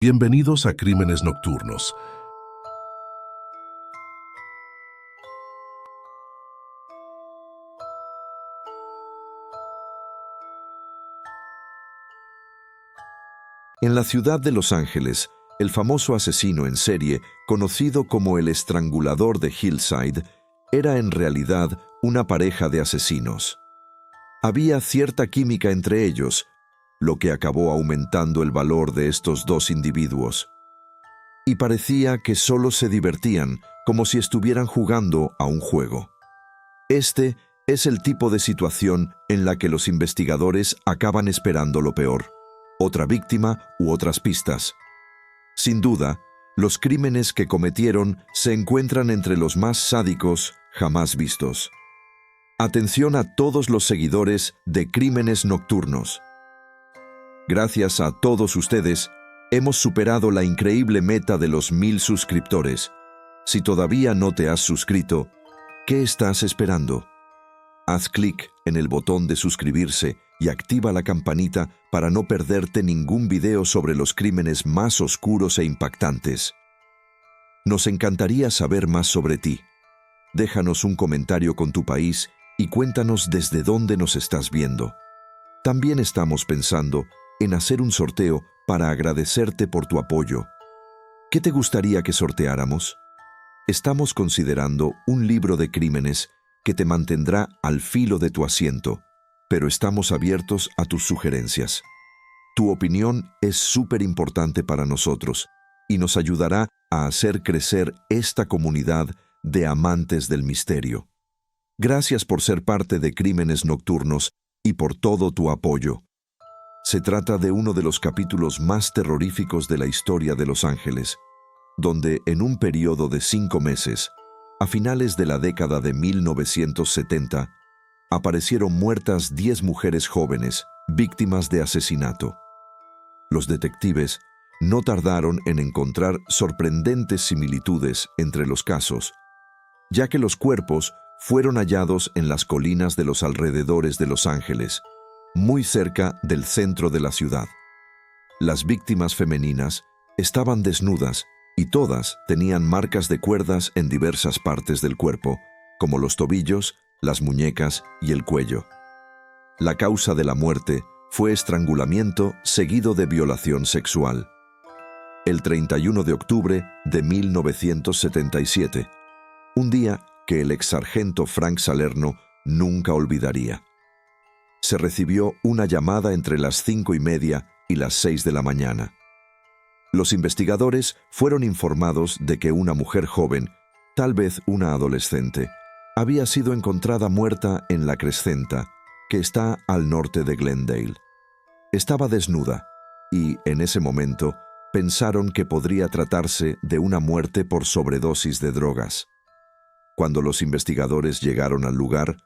Bienvenidos a Crímenes Nocturnos. En la ciudad de Los Ángeles, el famoso asesino en serie, conocido como el Estrangulador de Hillside, era en realidad una pareja de asesinos. Había cierta química entre ellos, lo que acabó aumentando el valor de estos dos individuos. Y parecía que solo se divertían, como si estuvieran jugando a un juego. Este es el tipo de situación en la que los investigadores acaban esperando lo peor: otra víctima u otras pistas. Sin duda, los crímenes que cometieron se encuentran entre los más sádicos jamás vistos. Atención a todos los seguidores de Crímenes Nocturnos. Gracias a todos ustedes, hemos superado la increíble meta de los 1000 suscriptores. Si todavía no te has suscrito, ¿qué estás esperando? Haz clic en el botón de suscribirse y activa la campanita para no perderte ningún video sobre los crímenes más oscuros e impactantes. Nos encantaría saber más sobre ti. Déjanos un comentario con tu país y cuéntanos desde dónde nos estás viendo. También estamos pensando en hacer un sorteo para agradecerte por tu apoyo. ¿Qué te gustaría que sorteáramos? Estamos considerando un libro de crímenes que te mantendrá al filo de tu asiento, pero estamos abiertos a tus sugerencias. Tu opinión es súper importante para nosotros y nos ayudará a hacer crecer esta comunidad de amantes del misterio. Gracias por ser parte de Crímenes Nocturnos y por todo tu apoyo. Se trata de uno de los capítulos más terroríficos de la historia de Los Ángeles, donde en un periodo de 5 meses, a finales de la década de 1970, aparecieron muertas 10 mujeres jóvenes, víctimas de asesinato. Los detectives no tardaron en encontrar sorprendentes similitudes entre los casos, ya que los cuerpos fueron hallados en las colinas de los alrededores de Los Ángeles, muy cerca del centro de la ciudad. Las víctimas femeninas estaban desnudas y todas tenían marcas de cuerdas en diversas partes del cuerpo, como los tobillos, las muñecas y el cuello. La causa de la muerte fue estrangulamiento seguido de violación sexual. El 31 de octubre de 1977, un día que el exsargento Frank Salerno nunca olvidaría. Se recibió una llamada entre las 5:30 y las 6 de la mañana. Los investigadores fueron informados de que una mujer joven, tal vez una adolescente, había sido encontrada muerta en la Crescenta, que está al norte de Glendale. Estaba desnuda y, en ese momento, pensaron que podría tratarse de una muerte por sobredosis de drogas. Cuando los investigadores llegaron al lugar,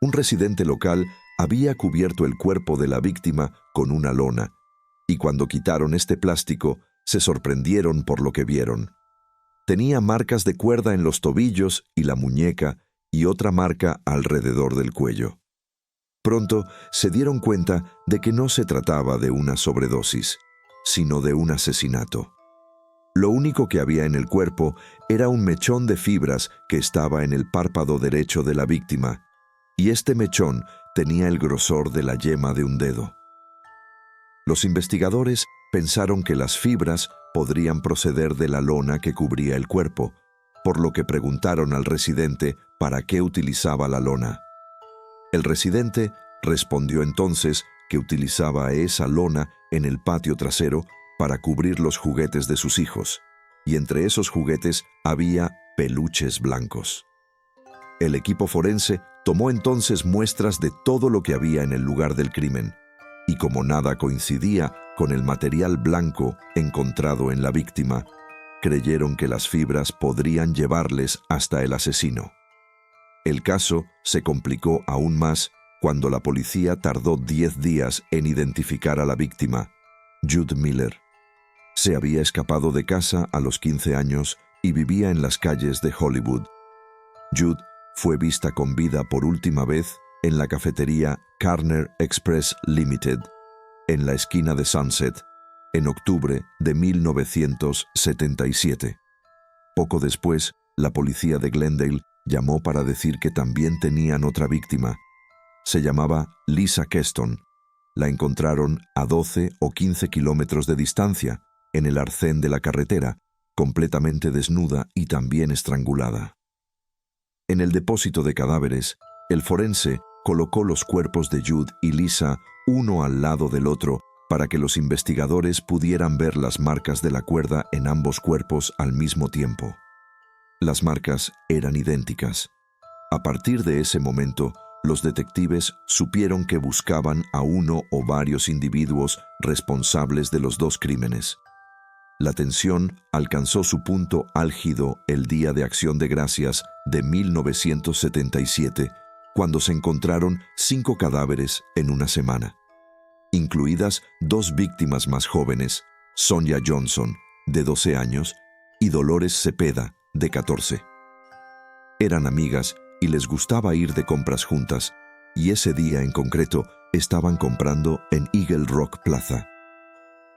un residente local había cubierto el cuerpo de la víctima con una lona, y cuando quitaron este plástico, se sorprendieron por lo que vieron. Tenía marcas de cuerda en los tobillos y la muñeca y otra marca alrededor del cuello. Pronto se dieron cuenta de que no se trataba de una sobredosis, sino de un asesinato. Lo único que había en el cuerpo era un mechón de fibras que estaba en el párpado derecho de la víctima, y este mechón tenía el grosor de la yema de un dedo. Los investigadores pensaron que las fibras podrían proceder de la lona que cubría el cuerpo, por lo que preguntaron al residente para qué utilizaba la lona. El residente respondió entonces que utilizaba esa lona en el patio trasero para cubrir los juguetes de sus hijos, y entre esos juguetes había peluches blancos. El equipo forense tomó entonces muestras de todo lo que había en el lugar del crimen, y como nada coincidía con el material blanco encontrado en la víctima, creyeron que las fibras podrían llevarles hasta el asesino. El caso se complicó aún más cuando la policía tardó 10 días en identificar a la víctima, Jude Miller. Se había escapado de casa a los 15 años y vivía en las calles de Hollywood. Jude fue vista con vida por última vez en la cafetería Carner Express Limited, en la esquina de Sunset, en octubre de 1977. Poco después, la policía de Glendale llamó para decir que también tenían otra víctima. Se llamaba Lisa Keston. La encontraron a 12 o 15 kilómetros de distancia, en el arcén de la carretera, completamente desnuda y también estrangulada. En el depósito de cadáveres, el forense colocó los cuerpos de Jude y Lisa uno al lado del otro para que los investigadores pudieran ver las marcas de la cuerda en ambos cuerpos al mismo tiempo. Las marcas eran idénticas. A partir de ese momento, los detectives supieron que buscaban a uno o varios individuos responsables de los dos crímenes. La tensión alcanzó su punto álgido el Día de Acción de Gracias de 1977, cuando se encontraron 5 cadáveres en una semana, incluidas 2 víctimas más jóvenes, Sonja Johnson, de 12 años, y Dolores Cepeda, de 14. Eran amigas y les gustaba ir de compras juntas, y ese día en concreto estaban comprando en Eagle Rock Plaza.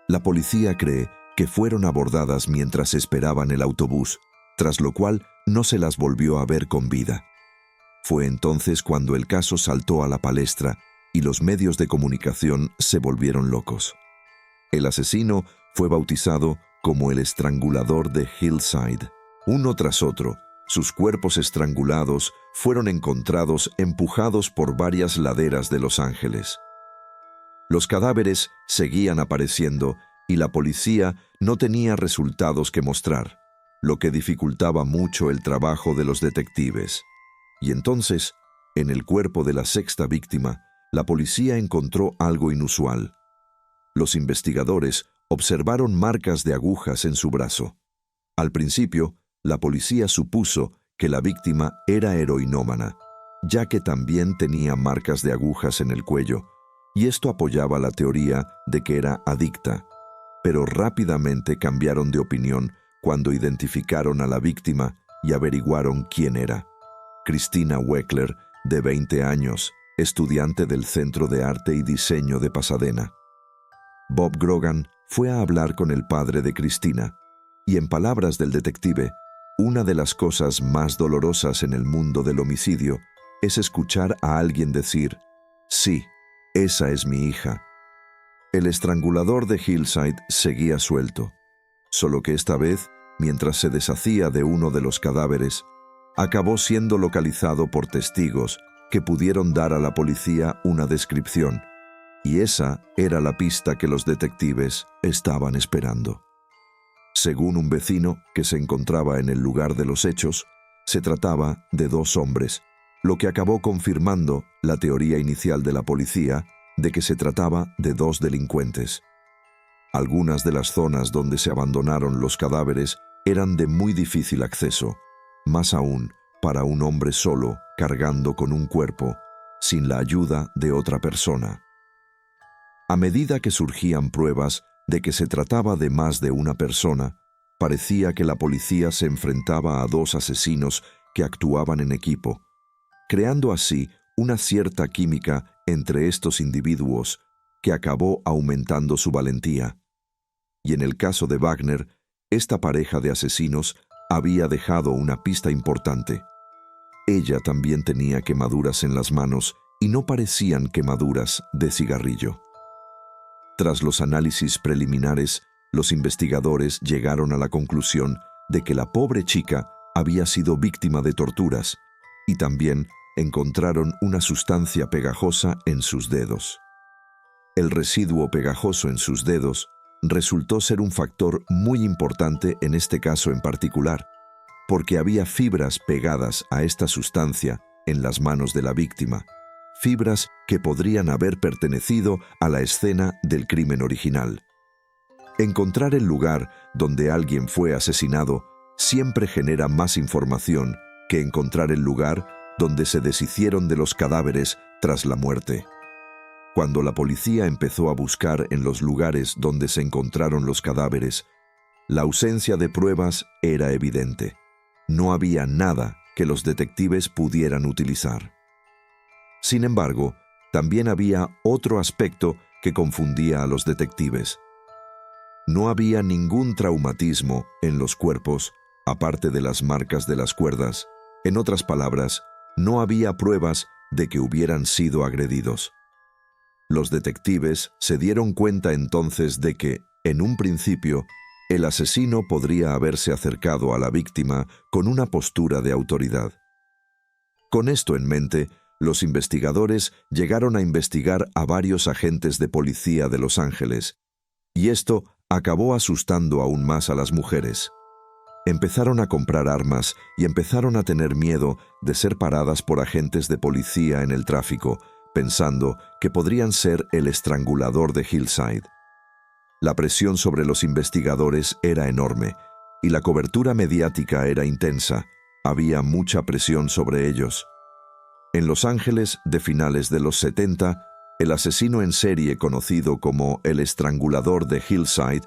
La policía cree que fueron abordadas mientras esperaban el autobús, tras lo cual no se las volvió a ver con vida. Fue entonces cuando el caso saltó a la palestra y los medios de comunicación se volvieron locos. El asesino fue bautizado como el estrangulador de Hillside. Uno tras otro, sus cuerpos estrangulados fueron encontrados empujados por varias laderas de Los Ángeles. Los cadáveres seguían apareciendo y la policía no tenía resultados que mostrar, lo que dificultaba mucho el trabajo de los detectives. Y entonces, en el cuerpo de la 6ª víctima, la policía encontró algo inusual. Los investigadores observaron marcas de agujas en su brazo. Al principio, la policía supuso que la víctima era heroinómana, ya que también tenía marcas de agujas en el cuello, y esto apoyaba la teoría de que era adicta. Pero rápidamente cambiaron de opinión cuando identificaron a la víctima y averiguaron quién era. Christina Weckler, de 20 años, estudiante del Centro de Arte y Diseño de Pasadena. Bob Grogan fue a hablar con el padre de Christina, y en palabras del detective, una de las cosas más dolorosas en el mundo del homicidio es escuchar a alguien decir, «Sí, esa es mi hija». El estrangulador de Hillside seguía suelto, solo que esta vez, mientras se deshacía de uno de los cadáveres, acabó siendo localizado por testigos que pudieron dar a la policía una descripción, y esa era la pista que los detectives estaban esperando. Según un vecino que se encontraba en el lugar de los hechos, se trataba de 2 hombres, lo que acabó confirmando la teoría inicial de la policía de que se trataba de 2 delincuentes. Algunas de las zonas donde se abandonaron los cadáveres eran de muy difícil acceso, más aún para un hombre solo cargando con un cuerpo, sin la ayuda de otra persona. A medida que surgían pruebas de que se trataba de más de una persona, parecía que la policía se enfrentaba a 2 asesinos que actuaban en equipo, creando así una cierta química entre estos individuos que acabó aumentando su valentía. Y en el caso de Wagner, esta pareja de asesinos había dejado una pista importante. Ella también tenía quemaduras en las manos y no parecían quemaduras de cigarrillo. Tras los análisis preliminares, los investigadores llegaron a la conclusión de que la pobre chica había sido víctima de torturas y también encontraron una sustancia pegajosa en sus dedos. El residuo pegajoso en sus dedos resultó ser un factor muy importante en este caso en particular, porque había fibras pegadas a esta sustancia en las manos de la víctima, fibras que podrían haber pertenecido a la escena del crimen original. Encontrar el lugar donde alguien fue asesinado siempre genera más información que encontrar el lugar donde se deshicieron de los cadáveres tras la muerte. Cuando la policía empezó a buscar en los lugares donde se encontraron los cadáveres, la ausencia de pruebas era evidente. No había nada que los detectives pudieran utilizar. Sin embargo, también había otro aspecto que confundía a los detectives. No había ningún traumatismo en los cuerpos, aparte de las marcas de las cuerdas. En otras palabras, no había pruebas de que hubieran sido agredidos. Los detectives se dieron cuenta entonces de que, en un principio, el asesino podría haberse acercado a la víctima con una postura de autoridad. Con esto en mente, los investigadores llegaron a investigar a varios agentes de policía de Los Ángeles, y esto acabó asustando aún más a las mujeres. Empezaron a comprar armas y empezaron a tener miedo de ser paradas por agentes de policía en el tráfico, pensando que podrían ser el estrangulador de Hillside. La presión sobre los investigadores era enorme, y la cobertura mediática era intensa. Había mucha presión sobre ellos. En Los Ángeles, de finales de los 70, el asesino en serie conocido como el estrangulador de Hillside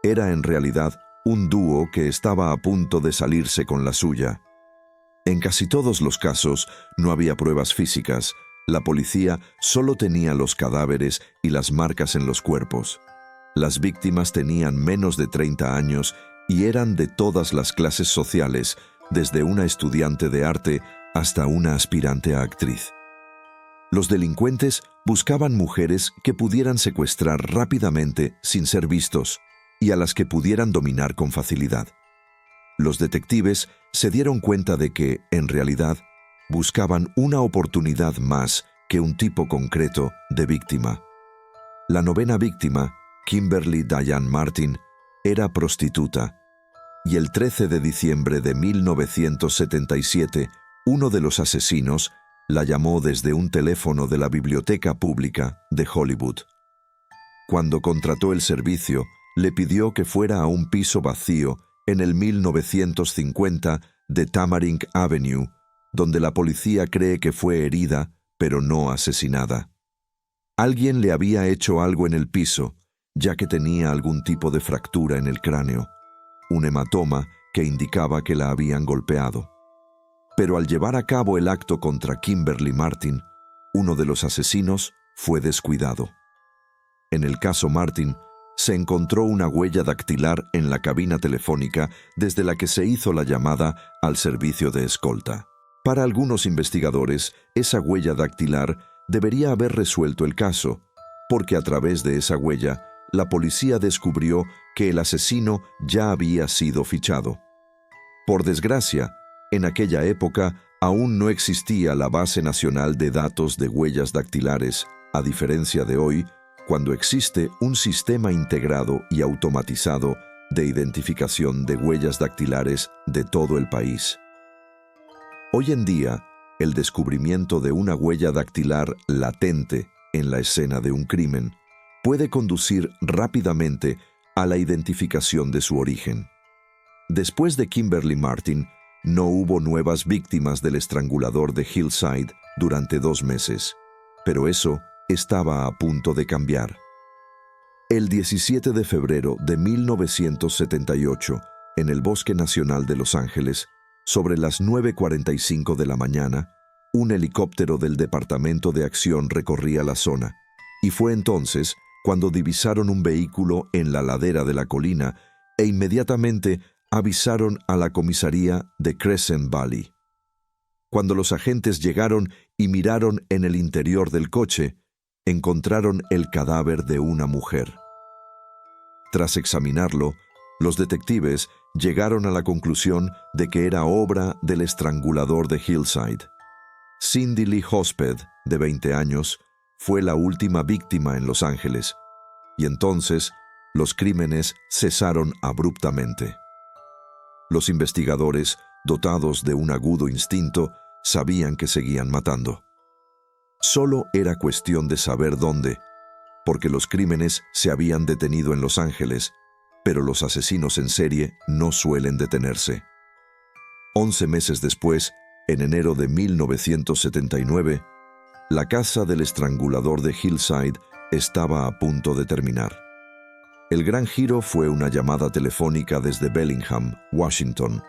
era en realidad un dúo que estaba a punto de salirse con la suya. En casi todos los casos no había pruebas físicas. La policía solo tenía los cadáveres y las marcas en los cuerpos. Las víctimas tenían menos de 30 años y eran de todas las clases sociales, desde una estudiante de arte hasta una aspirante a actriz. Los delincuentes buscaban mujeres que pudieran secuestrar rápidamente sin ser vistos y a las que pudieran dominar con facilidad. Los detectives se dieron cuenta de que, en realidad, buscaban una oportunidad más que un tipo concreto de víctima. La novena víctima, Kimberly Diane Martin, era prostituta, y el 13 de diciembre de 1977, uno de los asesinos la llamó desde un teléfono de la biblioteca pública de Hollywood. Cuando contrató el servicio, le pidió que fuera a un piso vacío en el 1950 de Tamarind Avenue, donde la policía cree que fue herida, pero no asesinada. Alguien le había hecho algo en el piso, ya que tenía algún tipo de fractura en el cráneo, un hematoma que indicaba que la habían golpeado. Pero al llevar a cabo el acto contra Kimberly Martin, uno de los asesinos fue descuidado. En el caso Martin, se encontró una huella dactilar en la cabina telefónica desde la que se hizo la llamada al servicio de escolta. Para algunos investigadores, esa huella dactilar debería haber resuelto el caso, porque a través de esa huella, la policía descubrió que el asesino ya había sido fichado. Por desgracia, en aquella época aún no existía la Base Nacional de Datos de Huellas Dactilares, a diferencia de hoy, cuando existe un sistema integrado y automatizado de identificación de huellas dactilares de todo el país. Hoy en día, el descubrimiento de una huella dactilar latente en la escena de un crimen puede conducir rápidamente a la identificación de su origen. Después de Kimberly Martin, no hubo nuevas víctimas del estrangulador de Hillside durante 2 meses, pero eso estaba a punto de cambiar. El 17 de febrero de 1978, en el Bosque Nacional de Los Ángeles, sobre las 9:45 de la mañana, un helicóptero del Departamento de Acción recorría la zona, y fue entonces cuando divisaron un vehículo en la ladera de la colina e inmediatamente avisaron a la comisaría de Crescent Valley. Cuando los agentes llegaron y miraron en el interior del coche, encontraron el cadáver de una mujer. Tras examinarlo, los detectives llegaron a la conclusión de que era obra del estrangulador de Hillside. Cindy Lee Hosped, de 20 años, fue la última víctima en Los Ángeles, y entonces los crímenes cesaron abruptamente. Los investigadores, dotados de un agudo instinto, sabían que seguían matando. Solo era cuestión de saber dónde, porque los crímenes se habían detenido en Los Ángeles, pero los asesinos en serie no suelen detenerse. 11 meses después, en enero de 1979, la casa del estrangulador de Hillside estaba a punto de terminar. El gran giro fue una llamada telefónica desde Bellingham, Washington.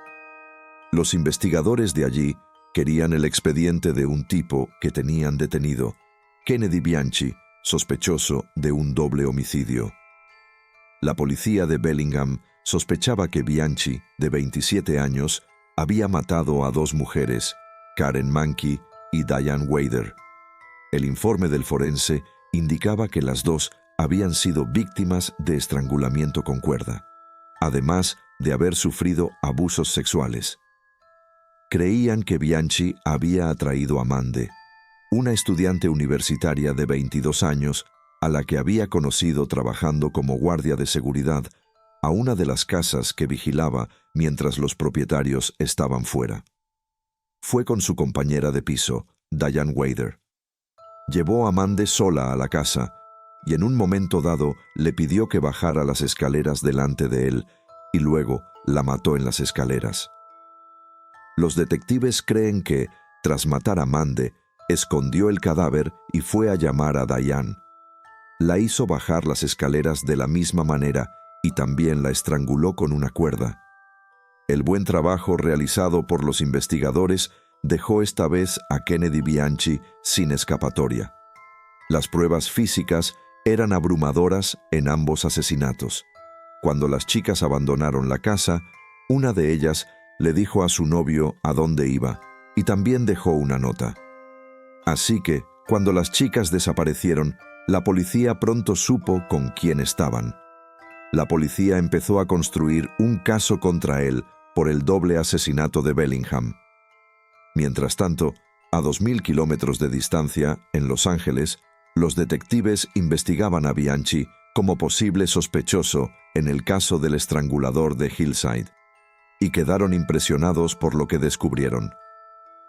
Los investigadores de allí querían el expediente de un tipo que tenían detenido, Kennedy Bianchi, sospechoso de un doble homicidio. La policía de Bellingham sospechaba que Bianchi, de 27 años, había matado a 2 mujeres, Karen Mankey y Diane Wader. El informe del forense indicaba que las dos habían sido víctimas de estrangulamiento con cuerda, además de haber sufrido abusos sexuales. Creían que Bianchi había atraído a Mande, una estudiante universitaria de 22 años, a la que había conocido trabajando como guardia de seguridad, a una de las casas que vigilaba mientras los propietarios estaban fuera. Fue con su compañera de piso, Diane Wader. Llevó a Mande sola a la casa y en un momento dado le pidió que bajara las escaleras delante de él y luego la mató en las escaleras. Los detectives creen que, tras matar a Mande, escondió el cadáver y fue a llamar a Diane. La hizo bajar las escaleras de la misma manera y también la estranguló con una cuerda. El buen trabajo realizado por los investigadores dejó esta vez a Kennedy Bianchi sin escapatoria. Las pruebas físicas eran abrumadoras en ambos asesinatos. Cuando las chicas abandonaron la casa, una de ellas le dijo a su novio a dónde iba y también dejó una nota. Así que, cuando las chicas desaparecieron, la policía pronto supo con quién estaban. La policía empezó a construir un caso contra él por el doble asesinato de Bellingham. Mientras tanto, a 2.000 kilómetros de distancia, en Los Ángeles, los detectives investigaban a Bianchi como posible sospechoso en el caso del estrangulador de Hillside, y quedaron impresionados por lo que descubrieron.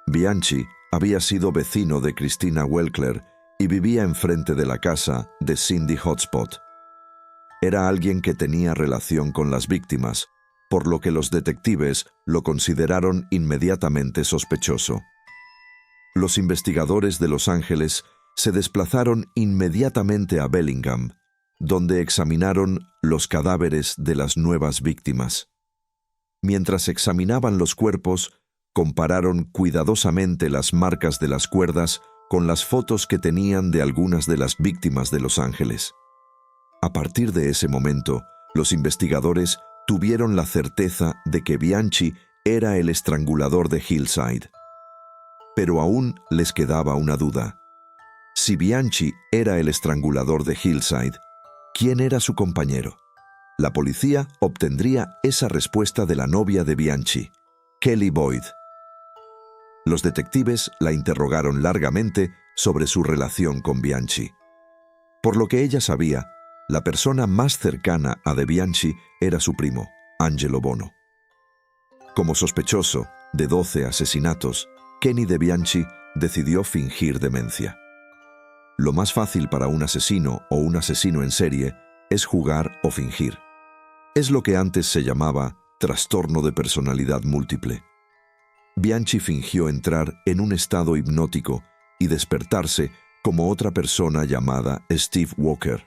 Bianchi había sido vecino de Christina Welkler y vivía enfrente de la casa de Cindy Hotspot. Era alguien que tenía relación con las víctimas, por lo que los detectives lo consideraron inmediatamente sospechoso. Los investigadores de Los Ángeles se desplazaron inmediatamente a Bellingham, donde examinaron los cadáveres de las nuevas víctimas. Mientras examinaban los cuerpos, compararon cuidadosamente las marcas de las cuerdas con las fotos que tenían de algunas de las víctimas de Los Ángeles. A partir de ese momento, los investigadores tuvieron la certeza de que Bianchi era el estrangulador de Hillside. Pero aún les quedaba una duda. Si Bianchi era el estrangulador de Hillside, ¿quién era su compañero? La policía obtendría esa respuesta de la novia de Bianchi, Kelly Boyd. Los detectives la interrogaron largamente sobre su relación con Bianchi. Por lo que ella sabía, la persona más cercana a De Bianchi era su primo, Angelo Bono. Como sospechoso de 12 asesinatos, Kenny De Bianchi decidió fingir demencia. Lo más fácil para un asesino o un asesino en serie es jugar o fingir. Es lo que antes se llamaba trastorno de personalidad múltiple. Bianchi fingió entrar en un estado hipnótico y despertarse como otra persona llamada Steve Walker.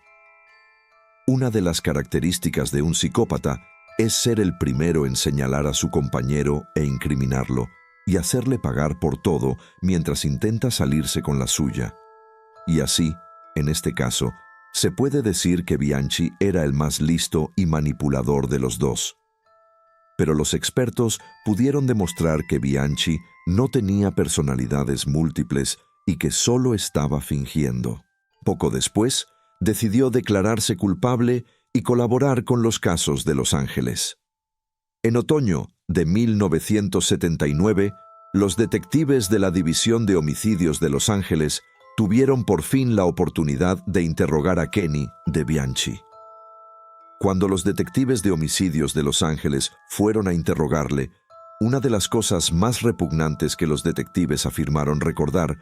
Una de las características de un psicópata es ser el primero en señalar a su compañero e incriminarlo y hacerle pagar por todo mientras intenta salirse con la suya. Y así, en este caso, se puede decir que Bianchi era el más listo y manipulador de los dos. Pero los expertos pudieron demostrar que Bianchi no tenía personalidades múltiples y que solo estaba fingiendo. Poco después, decidió declararse culpable y colaborar con los casos de Los Ángeles. En otoño de 1979, los detectives de la División de Homicidios de Los Ángeles tuvieron por fin la oportunidad de interrogar a Kenny De Bianchi. Cuando los detectives de homicidios de Los Ángeles fueron a interrogarle, una de las cosas más repugnantes que los detectives afirmaron recordar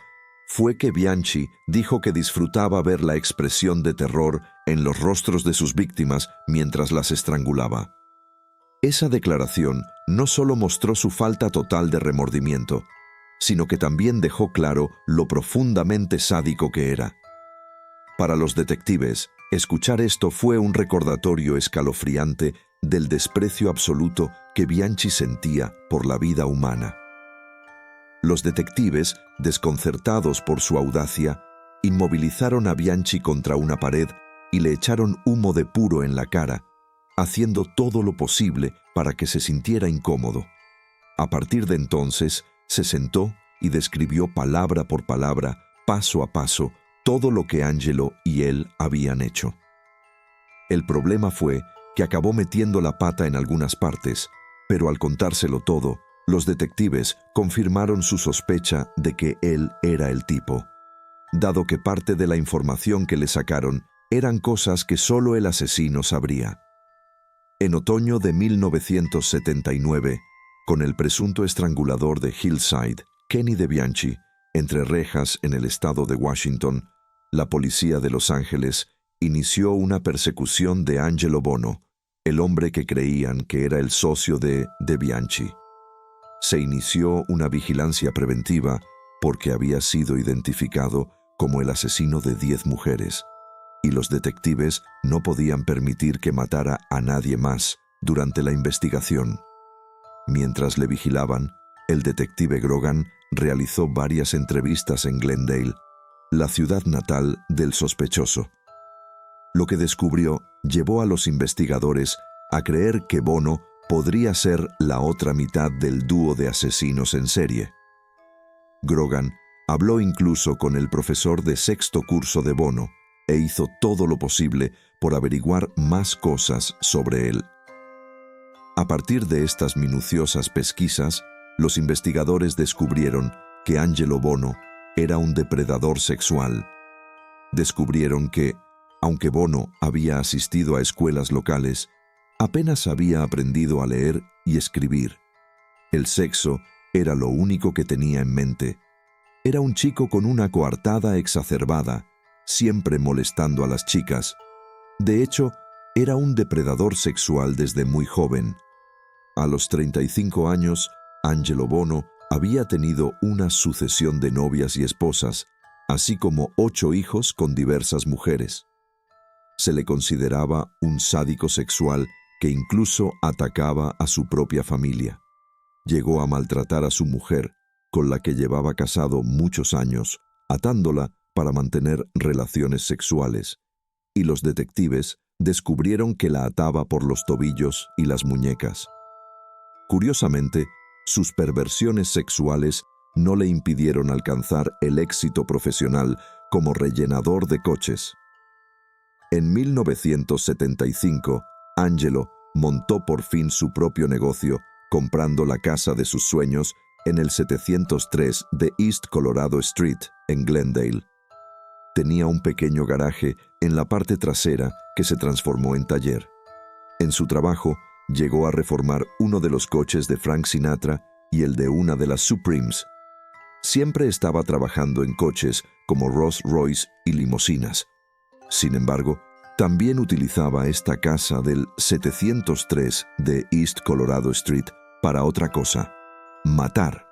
fue que Bianchi dijo que disfrutaba ver la expresión de terror en los rostros de sus víctimas mientras las estrangulaba. Esa declaración no solo mostró su falta total de remordimiento, sino que también dejó claro lo profundamente sádico que era. Para los detectives, escuchar esto fue un recordatorio escalofriante del desprecio absoluto que Bianchi sentía por la vida humana. Los detectives, desconcertados por su audacia, inmovilizaron a Bianchi contra una pared y le echaron humo de puro en la cara, haciendo todo lo posible para que se sintiera incómodo. A partir de entonces, se sentó y describió palabra por palabra, paso a paso, todo lo que Angelo y él habían hecho. El problema fue que acabó metiendo la pata en algunas partes, pero al contárselo todo, los detectives confirmaron su sospecha de que él era el tipo, dado que parte de la información que le sacaron eran cosas que solo el asesino sabría. En otoño de 1979, con el presunto estrangulador de Hillside, Kenny DeBianchi, entre rejas en el estado de Washington, la policía de Los Ángeles inició una persecución de Angelo Bono, el hombre que creían que era el socio de DeBianchi. Se inició una vigilancia preventiva porque había sido identificado como el asesino de 10 mujeres, y los detectives no podían permitir que matara a nadie más durante la investigación. Mientras le vigilaban, el detective Grogan realizó varias entrevistas en Glendale, la ciudad natal del sospechoso. Lo que descubrió llevó a los investigadores a creer que Bono podría ser la otra mitad del dúo de asesinos en serie. Grogan habló incluso con el profesor de sexto curso de Bono e hizo todo lo posible por averiguar más cosas sobre él. A partir de estas minuciosas pesquisas, los investigadores descubrieron que Angelo Bono era un depredador sexual. Descubrieron que, aunque Bono había asistido a escuelas locales, apenas había aprendido a leer y escribir. El sexo era lo único que tenía en mente. Era un chico con una coartada exacerbada, siempre molestando a las chicas. De hecho, era un depredador sexual desde muy joven. A los 35 años, Angelo Bono había tenido una sucesión de novias y esposas, así como 8 hijos con diversas mujeres. Se le consideraba un sádico sexual que incluso atacaba a su propia familia. Llegó a maltratar a su mujer, con la que llevaba casado muchos años, atándola para mantener relaciones sexuales, y los detectives descubrieron que la ataba por los tobillos y las muñecas. Curiosamente, sus perversiones sexuales no le impidieron alcanzar el éxito profesional como rellenador de coches. En 1975, Angelo montó por fin su propio negocio, comprando la casa de sus sueños en el 703 de East Colorado Street, en Glendale. Tenía un pequeño garaje en la parte trasera que se transformó en taller. En su trabajo, llegó a reformar uno de los coches de Frank Sinatra y el de una de las Supremes. Siempre estaba trabajando en coches como Rolls-Royce y limusinas. Sin embargo, también utilizaba esta casa del 703 de East Colorado Street para otra cosa: matar.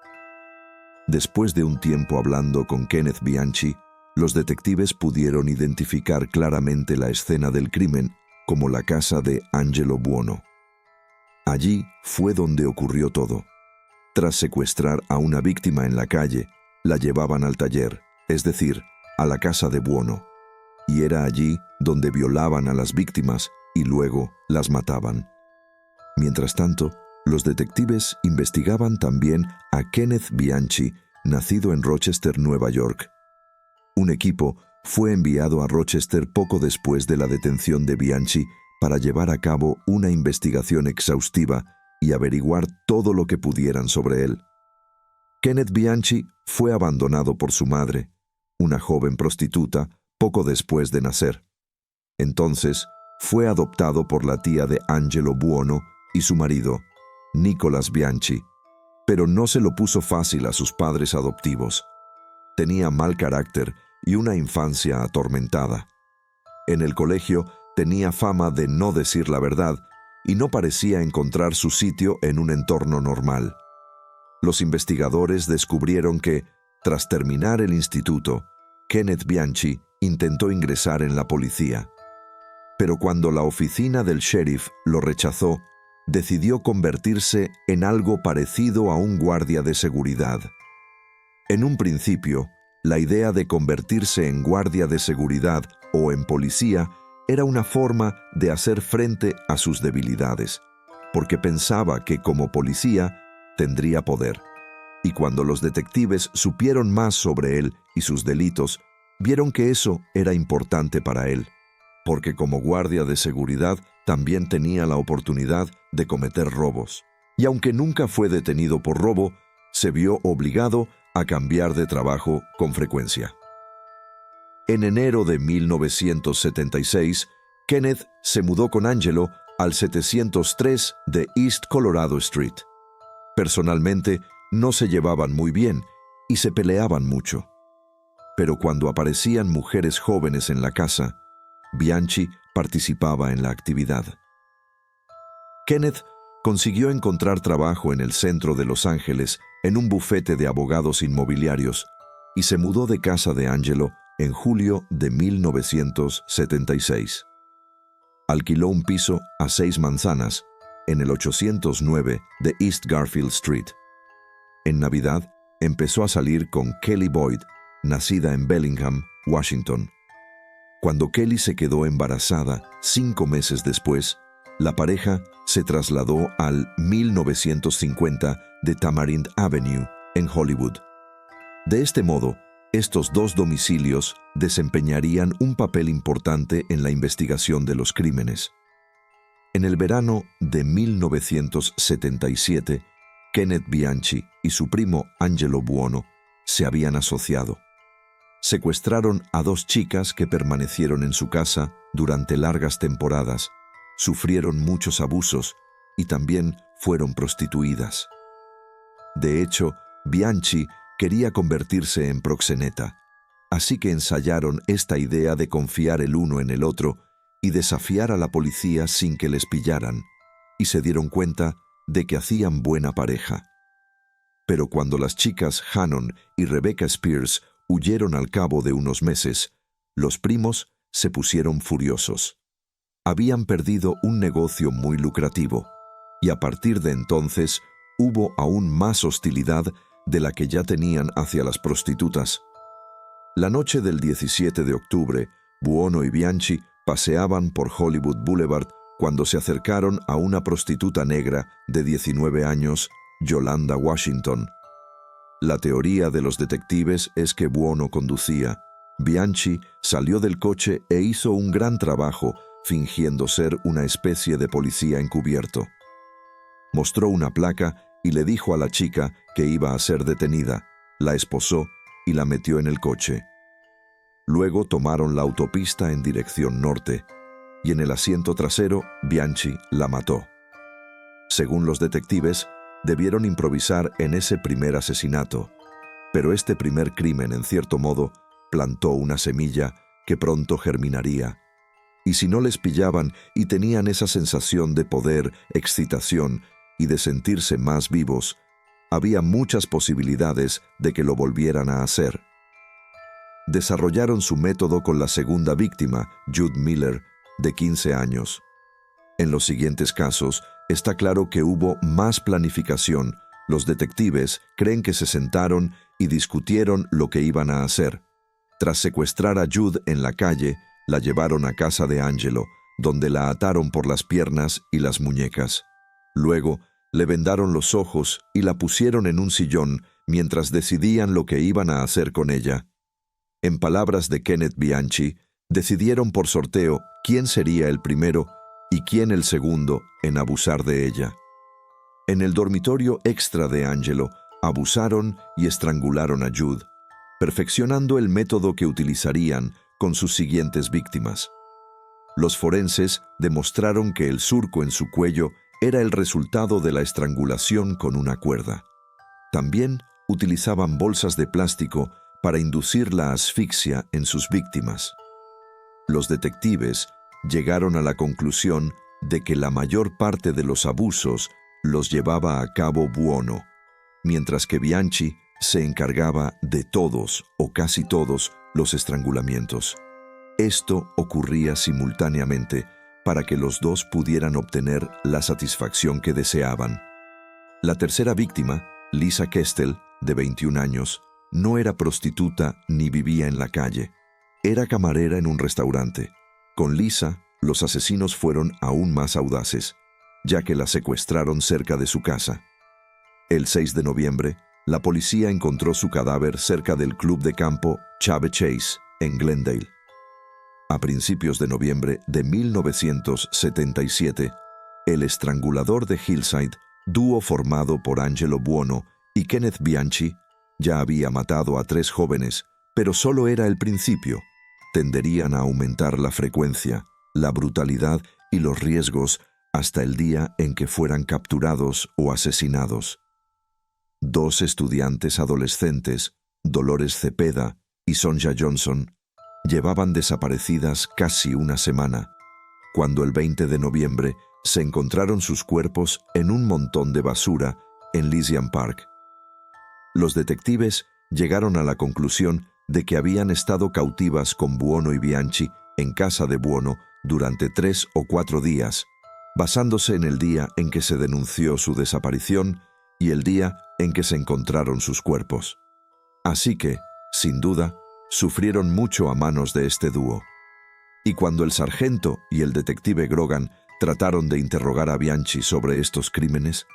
Después de un tiempo hablando con Kenneth Bianchi, los detectives pudieron identificar claramente la escena del crimen como la casa de Angelo Buono. Allí fue donde ocurrió todo. Tras secuestrar a una víctima en la calle, la llevaban al taller, es decir, a la casa de Buono, y era allí donde violaban a las víctimas y luego las mataban. Mientras tanto, los detectives investigaban también a Kenneth Bianchi, nacido en Rochester, Nueva York. Un equipo fue enviado a Rochester poco después de la detención de Bianchi para llevar a cabo una investigación exhaustiva y averiguar todo lo que pudieran sobre él. Kenneth Bianchi fue abandonado por su madre, una joven prostituta, poco después de nacer. Entonces, fue adoptado por la tía de Angelo Buono y su marido, Nicholas Bianchi, pero no se lo puso fácil a sus padres adoptivos. Tenía mal carácter y una infancia atormentada. En el colegio tenía fama de no decir la verdad y no parecía encontrar su sitio en un entorno normal. Los investigadores descubrieron que, tras terminar el instituto, Kenneth Bianchi intentó ingresar en la policía. Pero cuando la oficina del sheriff lo rechazó, decidió convertirse en algo parecido a un guardia de seguridad. En un principio, la idea de convertirse en guardia de seguridad o en policía era una forma de hacer frente a sus debilidades, porque pensaba que como policía tendría poder. Y cuando los detectives supieron más sobre él y sus delitos, vieron que eso era importante para él, porque como guardia de seguridad también tenía la oportunidad de cometer robos. Y aunque nunca fue detenido por robo, se vio obligado a cambiar de trabajo con frecuencia. En enero de 1976, Kenneth se mudó con Angelo al 703 de East Colorado Street. Personalmente, no se llevaban muy bien y se peleaban mucho. Pero cuando aparecían mujeres jóvenes en la casa, Bianchi participaba en la actividad. Kenneth consiguió encontrar trabajo en el centro de Los Ángeles en un bufete de abogados inmobiliarios y se mudó de casa de Angelo en julio de 1976. Alquiló un piso a 6 manzanas en el 809 de East Garfield Street. En Navidad empezó a salir con Kelly Boyd, nacida en Bellingham, Washington. Cuando Kelly se quedó embarazada 5 meses después, la pareja se trasladó al 1950 de Tamarind Avenue, en Hollywood. De este modo, estos 2 domicilios desempeñarían un papel importante en la investigación de los crímenes. En el verano de 1977, Kenneth Bianchi y su primo Angelo Buono se habían asociado. Secuestraron a 2 chicas que permanecieron en su casa durante largas temporadas, sufrieron muchos abusos y también fueron prostituidas. De hecho, Bianchi quería convertirse en proxeneta, así que ensayaron esta idea de confiar el uno en el otro y desafiar a la policía sin que les pillaran, y se dieron cuenta de que hacían buena pareja. Pero cuando las chicas Hannon y Rebecca Spears huyeron al cabo de unos meses, los primos se pusieron furiosos. Habían perdido un negocio muy lucrativo, y a partir de entonces hubo aún más hostilidad de la que ya tenían hacia las prostitutas. La noche del 17 de octubre, Buono y Bianchi paseaban por Hollywood Boulevard cuando se acercaron a una prostituta negra de 19 años, Yolanda Washington. La teoría de los detectives es que Buono conducía. Bianchi salió del coche e hizo un gran trabajo fingiendo ser una especie de policía encubierto. Mostró una placa y le dijo a la chica que iba a ser detenida, la esposó y la metió en el coche. Luego tomaron la autopista en dirección norte, y en el asiento trasero Bianchi la mató. Según los detectives, debieron improvisar en ese primer asesinato, pero este primer crimen, en cierto modo, plantó una semilla que pronto germinaría. Y si no les pillaban y tenían esa sensación de poder, excitación y de sentirse más vivos, había muchas posibilidades de que lo volvieran a hacer. Desarrollaron su método con la segunda víctima, Jude Miller, de 15 años. En los siguientes casos, está claro que hubo más planificación. Los detectives creen que se sentaron y discutieron lo que iban a hacer. Tras secuestrar a Jude en la calle, la llevaron a casa de Angelo, donde la ataron por las piernas y las muñecas. Luego, le vendaron los ojos y la pusieron en un sillón mientras decidían lo que iban a hacer con ella. En palabras de Kenneth Bianchi, decidieron por sorteo quién sería el primero y quién el segundo en abusar de ella. En el dormitorio extra de Angelo, abusaron y estrangularon a Jude, perfeccionando el método que utilizarían con sus siguientes víctimas. Los forenses demostraron que el surco en su cuello era el resultado de la estrangulación con una cuerda. También utilizaban bolsas de plástico para inducir la asfixia en sus víctimas. Los detectives llegaron a la conclusión de que la mayor parte de los abusos los llevaba a cabo Buono, mientras que Bianchi se encargaba de todos o casi todos los estrangulamientos. Esto ocurría simultáneamente para que los dos pudieran obtener la satisfacción que deseaban. La tercera víctima, Lisa Kestel, de 21 años, no era prostituta ni vivía en la calle. Era camarera en un restaurante. Con Lisa, los asesinos fueron aún más audaces, ya que la secuestraron cerca de su casa. El 6 de noviembre, la policía encontró su cadáver cerca del club de campo Chevy Chase, en Glendale. A principios de noviembre de 1977, el estrangulador de Hillside, dúo formado por Angelo Buono y Kenneth Bianchi, ya había matado a 3 jóvenes, pero solo era el principio. Tenderían a aumentar la frecuencia, la brutalidad y los riesgos hasta el día en que fueran capturados o asesinados. 2 estudiantes adolescentes, Dolores Cepeda y Sonja Johnson, llevaban desaparecidas casi una semana, cuando el 20 de noviembre se encontraron sus cuerpos en un montón de basura en Elysian Park. Los detectives llegaron a la conclusión de que habían estado cautivas con Buono y Bianchi en casa de Buono durante 3 o 4 días, basándose en el día en que se denunció su desaparición y el día en que se encontraron sus cuerpos. Así que, sin duda, sufrieron mucho a manos de este dúo. Y cuando el sargento y el detective Grogan trataron de interrogar a Bianchi sobre estos crímenes,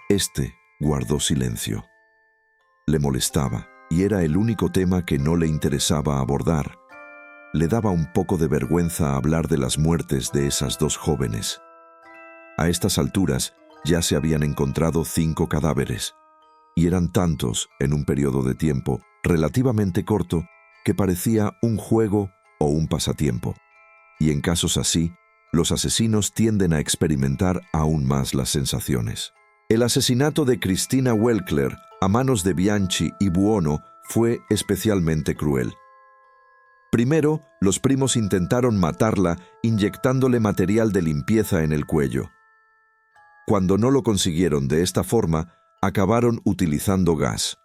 este guardó silencio. Le molestaba, y era el único tema que no le interesaba abordar. Le daba un poco de vergüenza hablar de las muertes de esas 2 jóvenes. A estas alturas ya se habían encontrado 5 cadáveres, y eran tantos en un periodo de tiempo relativamente corto que parecía un juego o un pasatiempo. Y en casos así, los asesinos tienden a experimentar aún más las sensaciones. El asesinato de Christina Welkler a manos de Bianchi y Buono fue especialmente cruel. Primero, los primos intentaron matarla inyectándole material de limpieza en el cuello. Cuando no lo consiguieron de esta forma, acabaron utilizando gas.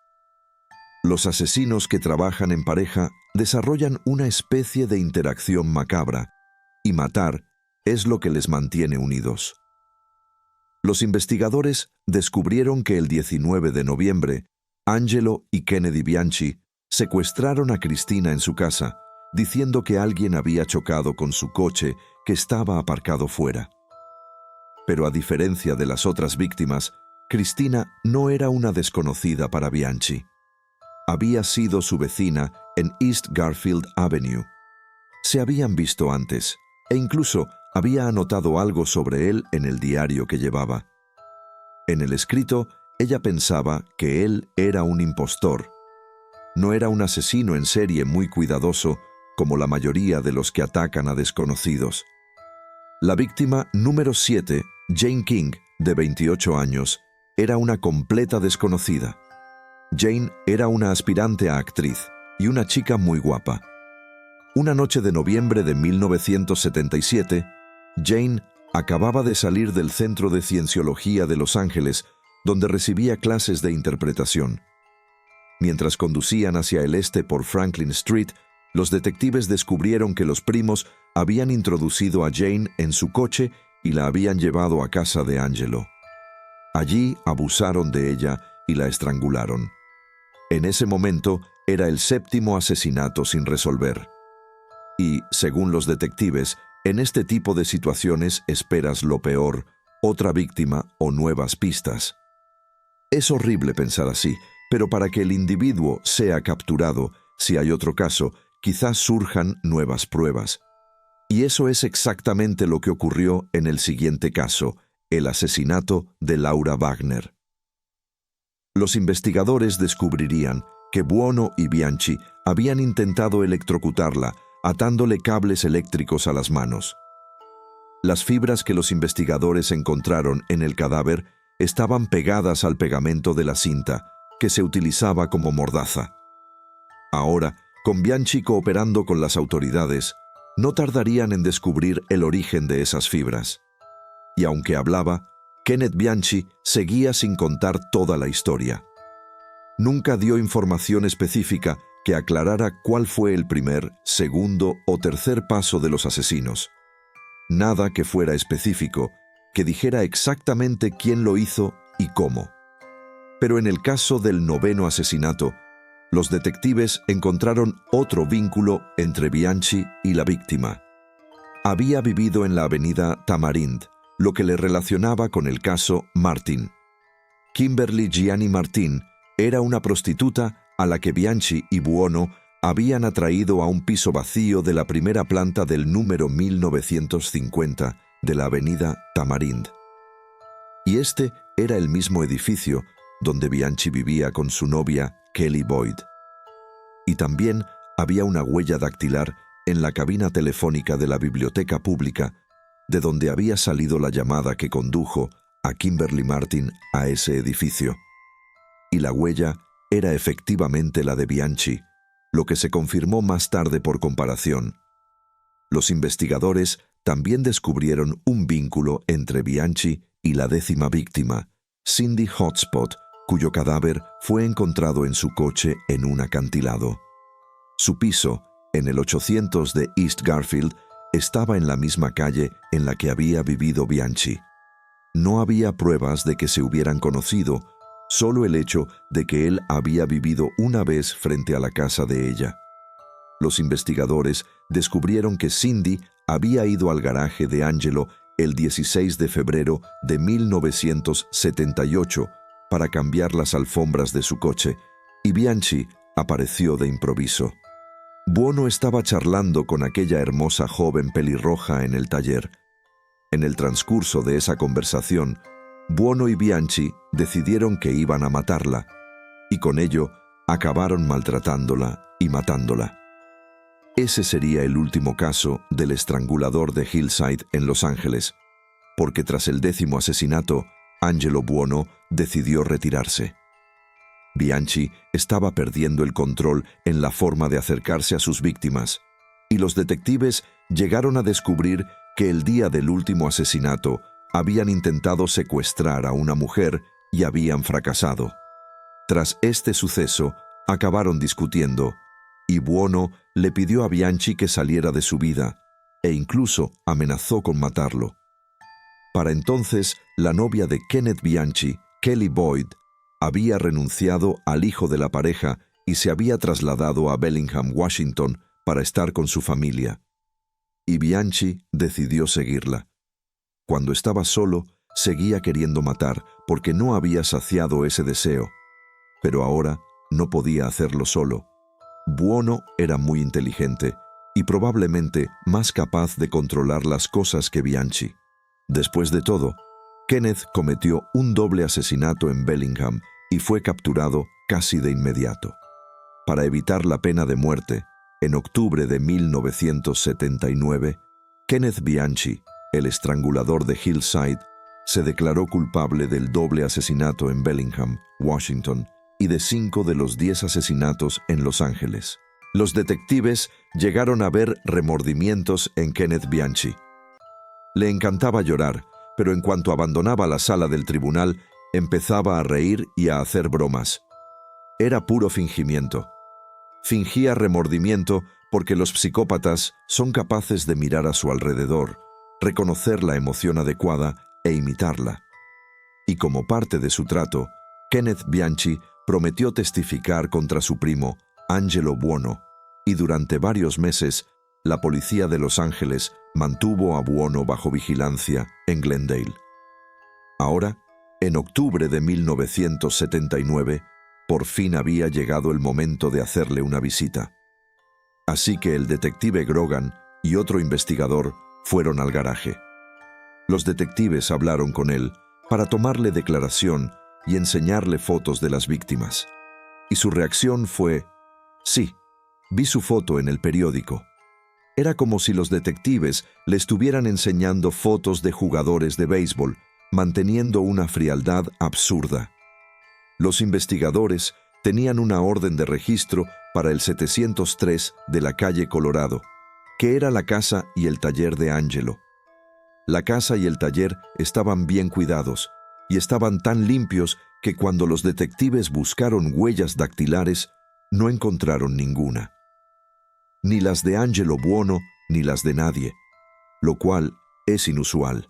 Los asesinos que trabajan en pareja desarrollan una especie de interacción macabra, y matar es lo que les mantiene unidos. Los investigadores descubrieron que el 19 de noviembre, Angelo y Kennedy Bianchi secuestraron a Christina en su casa, diciendo que alguien había chocado con su coche que estaba aparcado fuera. Pero a diferencia de las otras víctimas, Christina no era una desconocida para Bianchi. Había sido su vecina en East Garfield Avenue. Se habían visto antes, e incluso había anotado algo sobre él en el diario que llevaba. En el escrito, ella pensaba que él era un impostor. No era un asesino en serie muy cuidadoso, como la mayoría de los que atacan a desconocidos. La víctima número 7, Jane King, de 28 años, era una completa desconocida. Jane era una aspirante a actriz y una chica muy guapa. Una noche de noviembre de 1977, Jane acababa de salir del Centro de Cienciología de Los Ángeles, donde recibía clases de interpretación. Mientras conducían hacia el este por Franklin Street, los detectives descubrieron que los primos habían introducido a Jane en su coche y la habían llevado a casa de Angelo. Allí abusaron de ella y la estrangularon. En ese momento era el 7º asesinato sin resolver. Y, según los detectives, en este tipo de situaciones esperas lo peor, otra víctima o nuevas pistas. Es horrible pensar así, pero para que el individuo sea capturado, si hay otro caso, quizás surjan nuevas pruebas. Y eso es exactamente lo que ocurrió en el siguiente caso, el asesinato de Laura Wagner. Los investigadores descubrirían que Buono y Bianchi habían intentado electrocutarla, atándole cables eléctricos a las manos. Las fibras que los investigadores encontraron en el cadáver estaban pegadas al pegamento de la cinta, que se utilizaba como mordaza. Ahora, con Bianchi cooperando con las autoridades, no tardarían en descubrir el origen de esas fibras. Y aunque hablaba, Kenneth Bianchi seguía sin contar toda la historia. Nunca dio información específica que aclarara cuál fue el primer, segundo o tercer paso de los asesinos. Nada que fuera específico, que dijera exactamente quién lo hizo y cómo. Pero en el caso del 9º asesinato, los detectives encontraron otro vínculo entre Bianchi y la víctima. había vivido en la avenida Tamarind, lo que le relacionaba con el caso Martin. Kimberly Gianni Martin era una prostituta a la que Bianchi y Buono habían atraído a un piso vacío de la primera planta del número 1950 de la avenida Tamarind. Y este era el mismo edificio donde Bianchi vivía con su novia Kelly Boyd. Y también había una huella dactilar en la cabina telefónica de la biblioteca pública, de donde había salido la llamada que condujo a Kimberly Martin a ese edificio. Y la huella era efectivamente la de Bianchi, lo que se confirmó más tarde por comparación. Los investigadores también descubrieron un vínculo entre Bianchi y la 10ª víctima, Cindy Hotspot, cuyo cadáver fue encontrado en su coche en un acantilado. Su piso, en el 800 de East Garfield, estaba en la misma calle en la que había vivido Bianchi. No había pruebas de que se hubieran conocido, solo el hecho de que él había vivido una vez frente a la casa de ella. Los investigadores descubrieron que Cindy había ido al garaje de Angelo el 16 de febrero de 1978 para cambiar las alfombras de su coche, y Bianchi apareció de improviso. Buono estaba charlando con aquella hermosa joven pelirroja en el taller. En el transcurso de esa conversación, Buono y Bianchi decidieron que iban a matarla, y con ello acabaron maltratándola y matándola. Ese sería el último caso del estrangulador de Hillside en Los Ángeles, porque tras el 10º asesinato, Angelo Buono decidió retirarse. Bianchi estaba perdiendo el control en la forma de acercarse a sus víctimas, y los detectives llegaron a descubrir que el día del último asesinato habían intentado secuestrar a una mujer y habían fracasado. Tras este suceso, acabaron discutiendo, y Buono le pidió a Bianchi que saliera de su vida, e incluso amenazó con matarlo. Para entonces, la novia de Kenneth Bianchi, Kelly Boyd, había renunciado al hijo de la pareja y se había trasladado a Bellingham, Washington, para estar con su familia. Y Bianchi decidió seguirla. Cuando estaba solo, seguía queriendo matar porque no había saciado ese deseo. Pero ahora no podía hacerlo solo. Buono era muy inteligente y probablemente más capaz de controlar las cosas que Bianchi. Después de todo, Kenneth cometió un doble asesinato en Bellingham y fue capturado casi de inmediato. Para evitar la pena de muerte, en octubre de 1979, Kenneth Bianchi, el estrangulador de Hillside, se declaró culpable del doble asesinato en Bellingham, Washington, y de 5 de los 10 asesinatos en Los Ángeles. Los detectives llegaron a ver remordimientos en Kenneth Bianchi. Le encantaba llorar, pero en cuanto abandonaba la sala del tribunal, empezaba a reír y a hacer bromas. Era puro fingimiento. Fingía remordimiento porque los psicópatas son capaces de mirar a su alrededor, reconocer la emoción adecuada e imitarla. Y como parte de su trato, Kenneth Bianchi prometió testificar contra su primo, Angelo Buono, y durante varios meses, la policía de Los Ángeles mantuvo a Buono bajo vigilancia en Glendale. Ahora, en octubre de 1979, por fin había llegado el momento de hacerle una visita. Así que el detective Grogan y otro investigador fueron al garaje. Los detectives hablaron con él para tomarle declaración y enseñarle fotos de las víctimas. Y su reacción fue: sí, vi su foto en el periódico. Era como si los detectives le estuvieran enseñando fotos de jugadores de béisbol, manteniendo una frialdad absurda. Los investigadores tenían una orden de registro para el 703 de la calle Colorado, que era la casa y el taller de Angelo. La casa y el taller estaban bien cuidados y estaban tan limpios que cuando los detectives buscaron huellas dactilares, no encontraron ninguna. Ni las de Angelo Buono ni las de nadie, lo cual es inusual.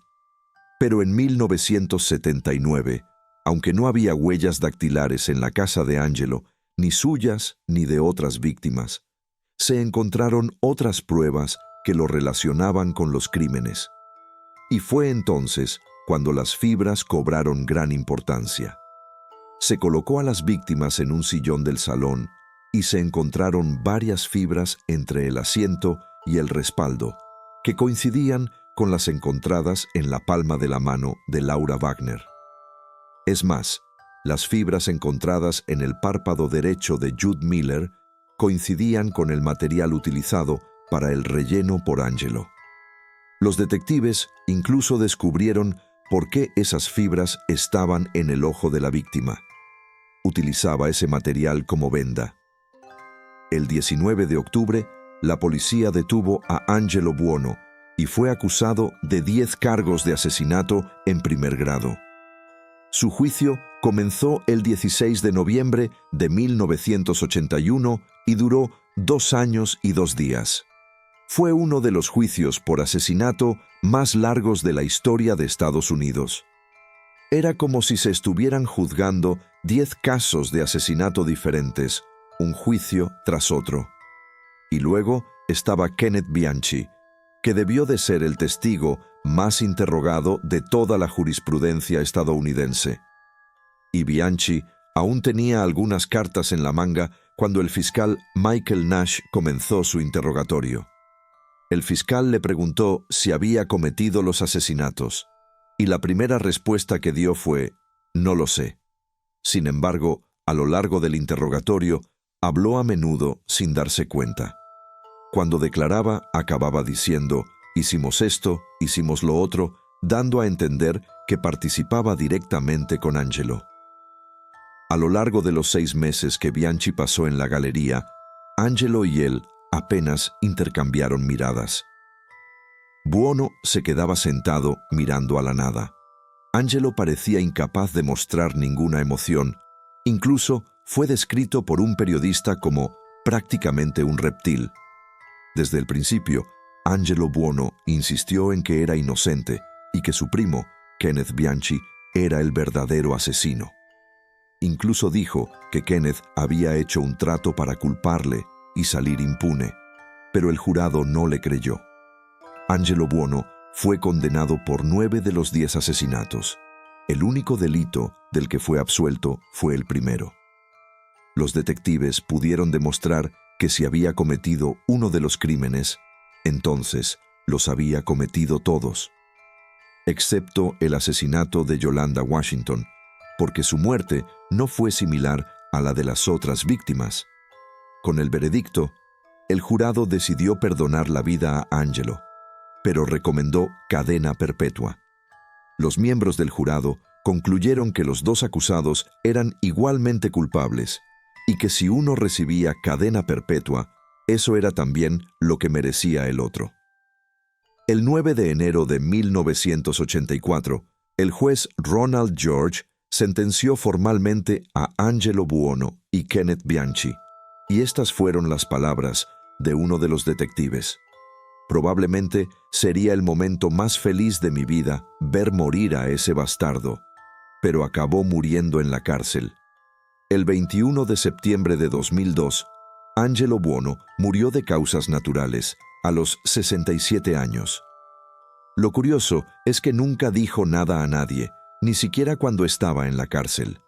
Pero en 1979, aunque no había huellas dactilares en la casa de Angelo, ni suyas ni de otras víctimas, se encontraron otras pruebas que lo relacionaban con los crímenes. Y fue entonces cuando las fibras cobraron gran importancia. Se colocó a las víctimas en un sillón del salón y se encontraron varias fibras entre el asiento y el respaldo, que coincidían con las encontradas en la palma de la mano de Laura Wagner. Es más, las fibras encontradas en el párpado derecho de Jude Miller coincidían con el material utilizado para el relleno por Angelo. Los detectives incluso descubrieron por qué esas fibras estaban en el ojo de la víctima. Utilizaba ese material como venda. El 19 de octubre, la policía detuvo a Angelo Buono y fue acusado de 10 cargos de asesinato en primer grado. Su juicio comenzó el 16 de noviembre de 1981 y duró 2 años y 2 días. Fue uno de los juicios por asesinato más largos de la historia de Estados Unidos. Era como si se estuvieran juzgando 10 casos de asesinato diferentes, un juicio tras otro. Y luego estaba Kenneth Bianchi, que debió de ser el testigo más interrogado de toda la jurisprudencia estadounidense. Y Bianchi aún tenía algunas cartas en la manga cuando el fiscal Michael Nash comenzó su interrogatorio. El fiscal le preguntó si había cometido los asesinatos, y la primera respuesta que dio fue, «No lo sé». Sin embargo, a lo largo del interrogatorio, habló a menudo sin darse cuenta. Cuando declaraba, acababa diciendo, «Hicimos esto, hicimos lo otro», dando a entender que participaba directamente con Angelo. A lo largo de los 6 meses que Bianchi pasó en la galería, Angelo y él apenas intercambiaron miradas. Buono se quedaba sentado mirando a la nada. Angelo parecía incapaz de mostrar ninguna emoción. Incluso fue descrito por un periodista como prácticamente un reptil. Desde el principio, Angelo Buono insistió en que era inocente y que su primo, Kenneth Bianchi, era el verdadero asesino. Incluso dijo que Kenneth había hecho un trato para culparle y salir impune, pero el jurado no le creyó. Angelo Buono fue condenado por 9 de los 10 asesinatos. El único delito del que fue absuelto fue el primero. Los detectives pudieron demostrar que si había cometido uno de los crímenes, entonces los había cometido todos, excepto el asesinato de Yolanda Washington, porque su muerte no fue similar a la de las otras víctimas. Con el veredicto, el jurado decidió perdonar la vida a Angelo, pero recomendó cadena perpetua. Los miembros del jurado concluyeron que los 2 acusados eran igualmente culpables y que si uno recibía cadena perpetua, eso era también lo que merecía el otro. El 9 de enero de 1984, el juez Ronald George sentenció formalmente a Angelo Buono y Kenneth Bianchi, y estas fueron las palabras de uno de los detectives. Probablemente sería el momento más feliz de mi vida ver morir a ese bastardo, pero acabó muriendo en la cárcel. El 21 de septiembre de 2002, Angelo Buono murió de causas naturales, a los 67 años. Lo curioso es que nunca dijo nada a nadie, ni siquiera cuando estaba en la cárcel.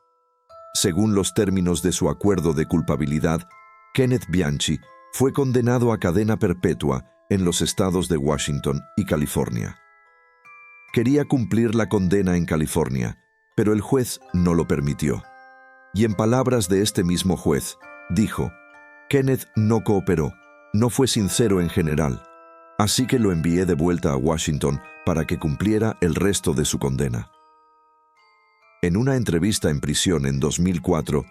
Según los términos de su acuerdo de culpabilidad, Kenneth Bianchi fue condenado a cadena perpetua en los estados de Washington y California. Quería cumplir la condena en California, pero el juez no lo permitió. Y en palabras de este mismo juez, dijo, Kenneth no cooperó, no fue sincero en general, así que lo envié de vuelta a Washington para que cumpliera el resto de su condena. En una entrevista en prisión en 2004,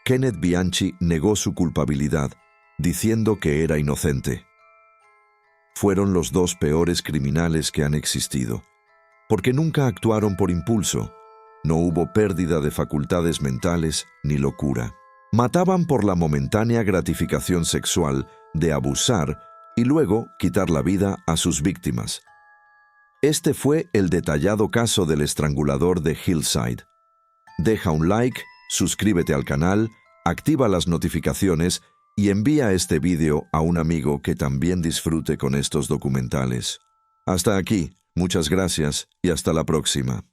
Kenneth Bianchi negó su culpabilidad, diciendo que era inocente. Fueron los 2 peores criminales que han existido, porque nunca actuaron por impulso. No hubo pérdida de facultades mentales ni locura. Mataban por la momentánea gratificación sexual de abusar y luego quitar la vida a sus víctimas. Este fue el detallado caso del estrangulador de Hillside. Deja un like, suscríbete al canal, activa las notificaciones y envía este vídeo a un amigo que también disfrute con estos documentales. Hasta aquí, muchas gracias y hasta la próxima.